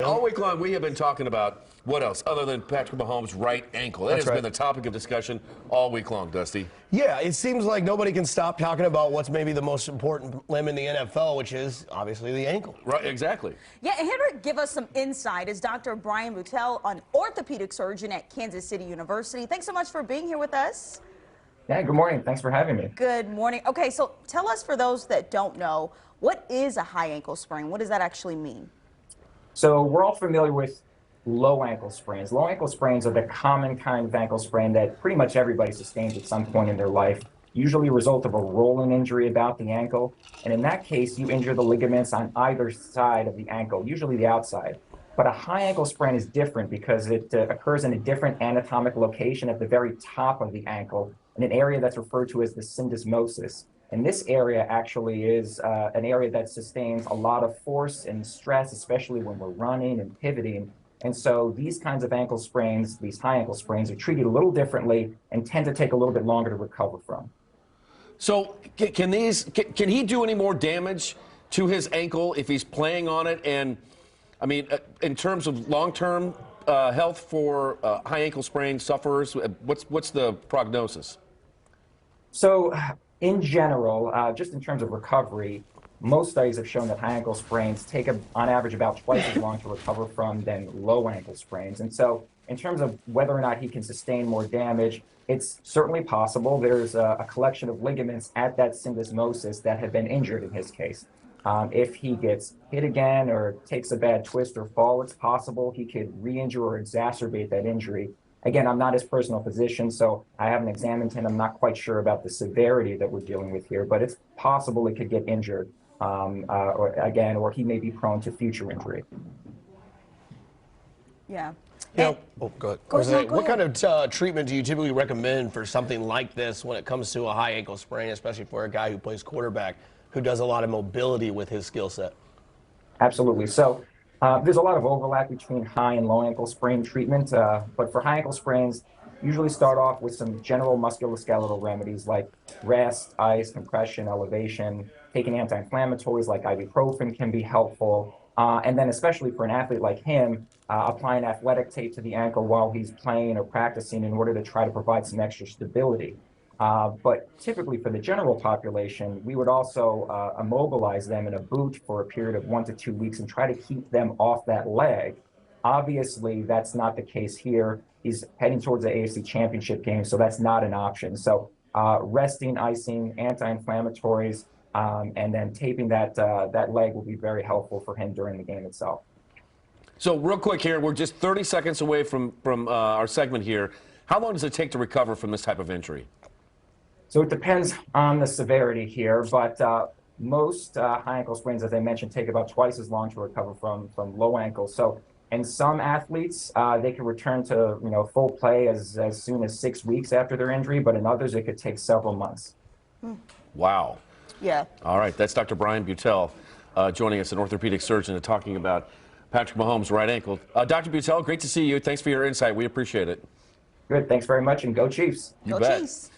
all week long we have been talking about what else other than Patrick Mahomes' right ankle. That has been the topic of discussion all week long, Dusty. Yeah, it seems like nobody can stop talking about what's maybe the most important limb in the NFL, which is obviously the ankle. Right, exactly. Yeah, and here to give us some insight is Dr. Bryan Beutel, an orthopedic surgeon at Kansas City University. Thanks so much for being here with us. Yeah, good morning. Thanks for having me. Good morning. Okay, so tell us, for those that don't know, what is a high ankle sprain? What does that actually mean? So we're all familiar with low ankle sprains. Low ankle sprains are the common kind of ankle sprain that pretty much everybody sustains at some point in their life, usually a result of a rolling injury about the ankle. And in that case, you injure the ligaments on either side of the ankle, usually the outside. But a high ankle sprain is different because it occurs in a different anatomic location at the very top of the ankle, in an area that's referred to as the syndesmosis. And this area actually is an area that sustains a lot of force and stress, especially when we're running and pivoting. And so these kinds of ankle sprains, these high ankle sprains, are treated a little differently and tend to take a little bit longer to recover from. So can he do any more damage to his ankle if he's playing on it? And I mean, in terms of long-term health for high ankle sprain sufferers, what's the prognosis? So in general, just in terms of recovery, most studies have shown that high ankle sprains take, on average, about twice as long to recover from than low ankle sprains. And so in terms of whether or not he can sustain more damage, it's certainly possible. There's a collection of ligaments at that syndesmosis that have been injured in his case. If he gets hit again or takes a bad twist or fall, it's possible he could re-injure or exacerbate that injury. Again, I'm not his personal physician, so I haven't examined him. I'm not quite sure about the severity that we're dealing with here, but it's possible he could get injured or he may be prone to future injury. Yeah. Go ahead. What kind of treatment do you typically recommend for something like this when it comes to a high ankle sprain, especially for a guy who plays quarterback, who does a lot of mobility with his skill set? Absolutely. So there's a lot of overlap between high and low ankle sprain treatment, but for high ankle sprains, usually start off with some general musculoskeletal remedies like rest, ice, compression, elevation. Taking anti-inflammatories like ibuprofen can be helpful. And then especially for an athlete like him, applying athletic tape to the ankle while he's playing or practicing in order to try to provide some extra stability. But typically for the general population, we would also immobilize them in a boot for a period of 1 to 2 weeks and try to keep them off that leg. Obviously, that's not the case here. He's heading towards the AFC Championship game, so that's not an option. So resting, icing, anti-inflammatories, and then taping that leg will be very helpful for him during the game itself. So real quick here, we're just 30 seconds away from our segment here. How long does it take to recover from this type of injury? So it depends on the severity here, but most high ankle sprains, as I mentioned, take about twice as long to recover from low ankle. So in some athletes, they can return to full play as soon as 6 weeks after their injury, but in others, it could take several months. Wow. Yeah. All right, that's Dr. Bryan Beutel joining us, an orthopedic surgeon, and talking about Patrick Mahomes' right ankle. Dr. Beutel, great to see you. Thanks for your insight. We appreciate it. Good. Thanks very much, and go Chiefs. Go Chiefs.